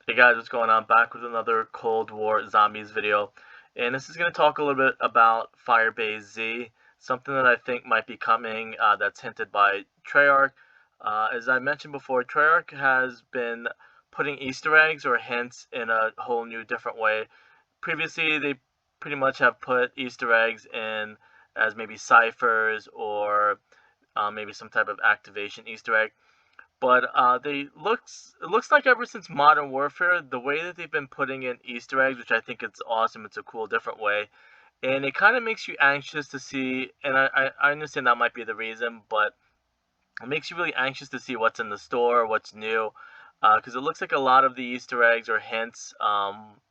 Hey guys, what's going on? Back with another Cold War Zombies video. And this is going to talk a little bit about Firebase Z, something that I think might be coming that's hinted by Treyarch. As I mentioned before, Treyarch has been putting Easter eggs or hints in a whole new different way. Previously, they pretty much have put Easter eggs in as maybe ciphers or maybe some type of activation Easter egg. But it looks like ever since Modern Warfare, the way that they've been putting in Easter eggs, which I think it's awesome, it's a cool different way, and it kind of makes you anxious to see. And I understand that might be the reason, but it makes you really anxious to see what's in the store, what's new, because it looks like a lot of the Easter eggs or hints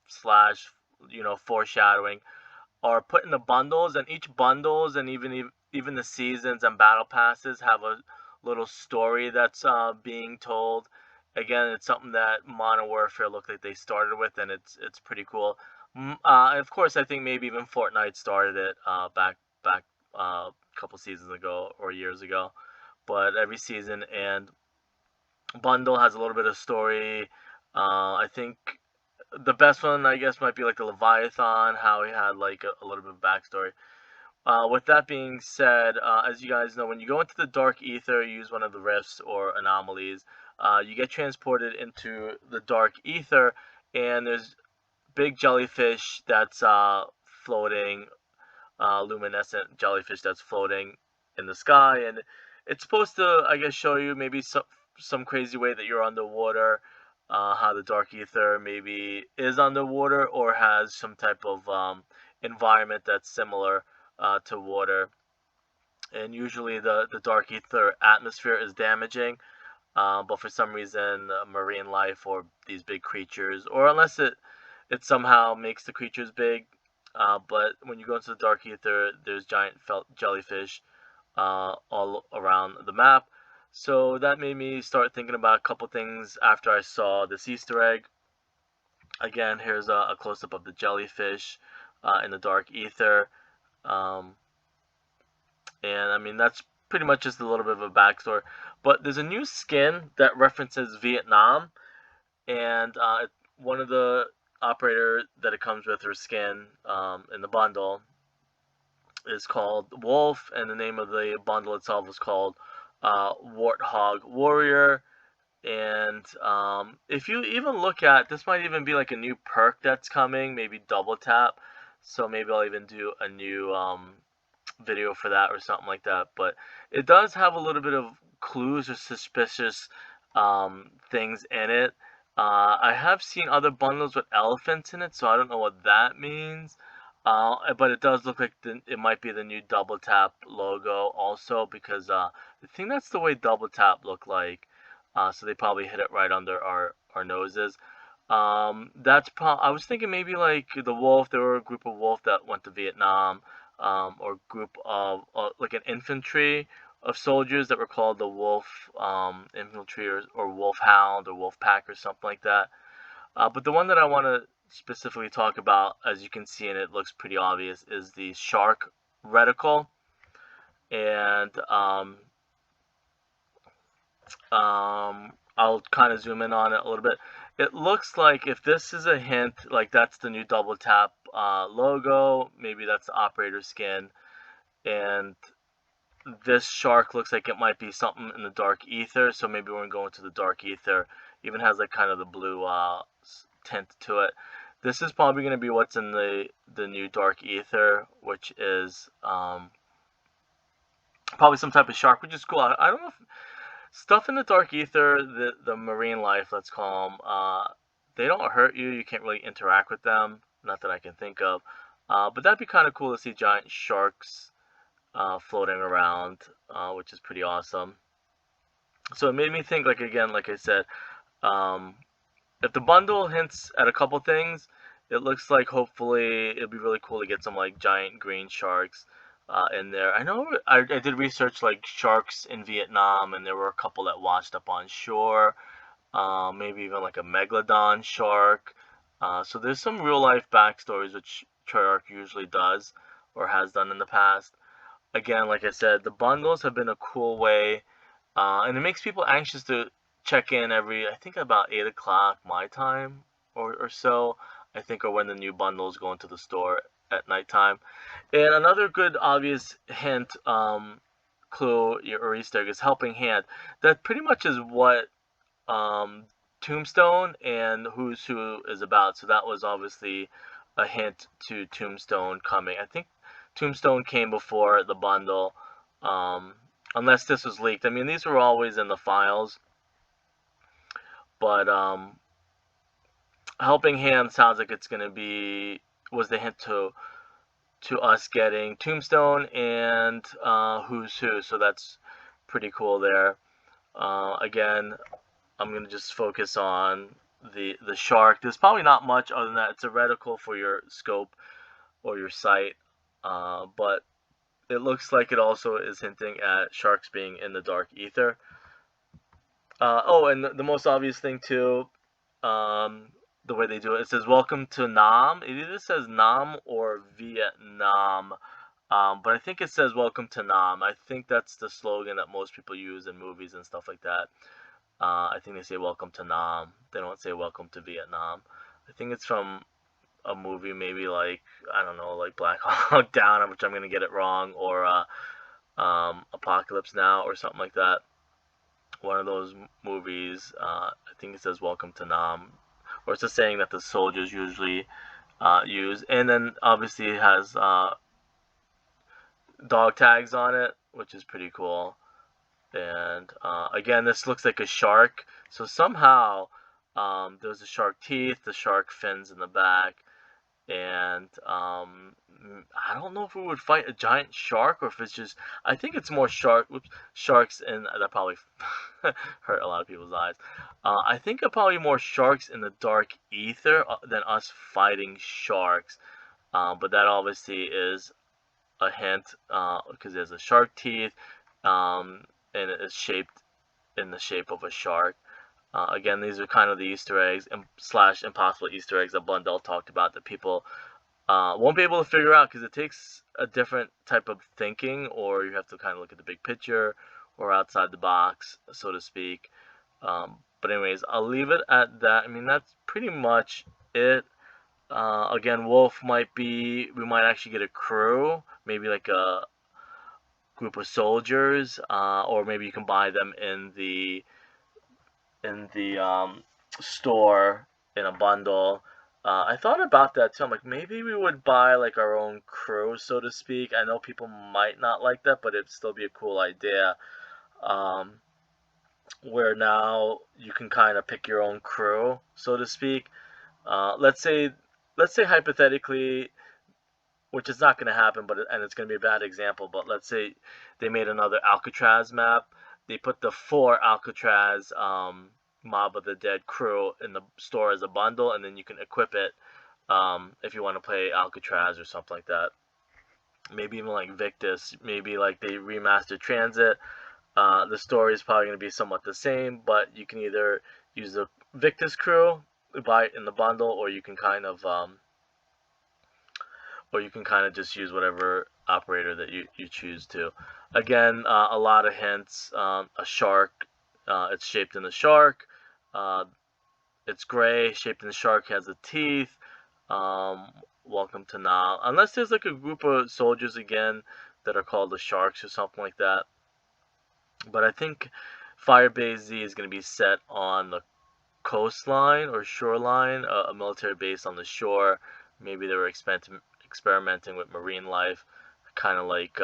slash foreshadowing are put in the bundles, and each bundles and even the seasons and battle passes have a little story that's being told. Again, it's something that Modern Warfare looked like they started with, and it's pretty cool. Of course, I think maybe even Fortnite started it back a couple seasons ago or years ago. But every season and bundle has a little bit of story. I think the best one, I guess, might be like the Leviathan, how he had like a little bit of backstory. With that being said, as you guys know, when you go into the Dark Aether, you use one of the rifts or anomalies, you get transported into the Dark Aether, and there's big jellyfish that's floating, luminescent jellyfish that's floating in the sky, and it's supposed to, I guess, show you maybe some crazy way that you're underwater, how the Dark Aether maybe is underwater or has some type of environment that's similar to water. And usually the Dark Aether atmosphere is damaging, but for some reason, marine life or these big creatures, or unless it somehow makes the creatures big. But when you go into the Dark Aether, there's giant felt jellyfish all around the map. So that made me start thinking about a couple things after I saw this Easter egg. Again, here's a close up of the jellyfish in the Dark Aether. Um, and I mean, that's pretty much just a little bit of a backstory. But there's a new skin that references Vietnam, and one of the operator that it comes with, her skin in the bundle, is called Wolf, and the name of the bundle itself is called Warthog Warrior. And if you even look at this, might even be like a new perk that's coming, maybe double tap. So maybe I'll even do a new video for that or something like that. But it does have a little bit of clues or suspicious things in it. I have seen other bundles with elephants in it, so I don't know what that means. But it does look like it might be the new Double Tap logo also, because I think that's the way Double Tap looked like. So they probably hit it right under our noses. I was thinking maybe like the wolf. There were a group of wolf that went to Vietnam, or group of like an infantry of soldiers that were called the wolf infantry, or wolf hound or wolf pack or something like that. But the one that I want to specifically talk about, as you can see, and it looks pretty obvious, is the shark reticle. And I'll kind of zoom in on it a little bit. It looks like if this is a hint, like that's the new double tap logo, maybe that's the operator skin, and this shark looks like it might be something in the Dark Aether, so maybe we're going to the Dark Aether. Even has like kind of the blue tint to it. This is probably going to be what's in the new Dark Aether, which is probably some type of shark, which is cool. I don't know if stuff in the Dark Aether, the marine life, let's call them, they don't hurt you. You can't really interact with them, not that I can think of. But that'd be kind of cool to see giant sharks floating around, which is pretty awesome. So it made me think, like, again, like I said, um, if the bundle hints at a couple things, it looks like hopefully it'll be really cool to get some like giant green sharks in there. I know I did research like sharks in Vietnam, and there were a couple that washed up on shore. Maybe even like a megalodon shark. So there's some real life backstories which Treyarch usually does or has done in the past. Again, like I said, the bundles have been a cool way, and it makes people anxious check in every, I think about 8 o'clock my time or so, I think, or when the new bundles go into the store at nighttime. And another good obvious hint, clue or Easter egg is Helping Hand. That pretty much is what um, Tombstone and Who's Who is about. So that was obviously a hint to Tombstone coming. I think Tombstone came before the bundle, um, unless this was leaked. I mean, these were always in the files, but Helping Hand sounds like it's gonna be was the hint to us getting Tombstone and Who's Who. So that's pretty cool there. Again, I'm gonna just focus on the shark. There's probably not much other than that. It's a reticle for your scope or your sight, but it looks like it also is hinting at sharks being in the dark ether. Oh, and the most obvious thing too, the way they do it, it says "Welcome to Nam." It either says Nam or Vietnam, but I think it says "Welcome to Nam." I think that's the slogan that most people use in movies and stuff like that. I think they say "Welcome to Nam." They don't say "Welcome to Vietnam." I think it's from a movie, maybe like, I don't know, like Black Hawk Down, which I'm gonna get it wrong, or Apocalypse Now, or something like that. One of those movies. I think it says "Welcome to Nam," or it's a saying that the soldiers usually use. And then obviously it has dog tags on it, which is pretty cool. And again, this looks like a shark. So somehow there's the shark teeth, the shark fins in the back, and I don't know if we would fight a giant shark or if it's just. I think it's more sharks, and that probably hurt a lot of people's eyes. I think probably more sharks in the dark ether than us fighting sharks. But that obviously is a hint because there's a shark teeth, and it is shaped in the shape of a shark. Again, these are kind of the Easter eggs slash impossible Easter eggs that Blundell talked about that people won't be able to figure out because it takes a different type of thinking, or you have to kind of look at the big picture or outside the box, so to speak. But anyways, I'll leave it at that. I mean, that's pretty much it. Again, Wolf we might actually get a crew, maybe like a group of soldiers, or maybe you can buy them in the store in a bundle. I thought about that too. I'm like, maybe we would buy like our own crew, so to speak. I know people might not like that, but it'd still be a cool idea. Um, where now you can kind of pick your own crew, so to speak. Let's say hypothetically, which is not going to happen, and it's going to be a bad example. But let's say they made another Alcatraz map. They put the 4 Alcatraz Mob of the Dead crew in the store as a bundle, and then you can equip it if you want to play Alcatraz or something like that. Maybe even like Victus. Maybe like they remastered Transit. The story is probably going to be somewhat the same, but you can either use the Victus crew, buy it in the bundle, or you can kind of just use whatever operator that you choose to. Again, a lot of hints. A shark, it's shaped in a shark. It's gray, shaped in a shark, has the teeth. Welcome to Nile. Unless there's like a group of soldiers again that are called the Sharks or something like that. But I think Firebase Z is going to be set on the coastline or shoreline, a military base on the shore. Maybe they were experimenting with marine life, kind of like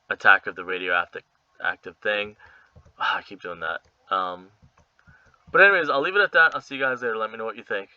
Attack of the Radioactive Thing. I keep doing that. But anyways, I'll leave it at that. I'll see you guys later. Let me know what you think.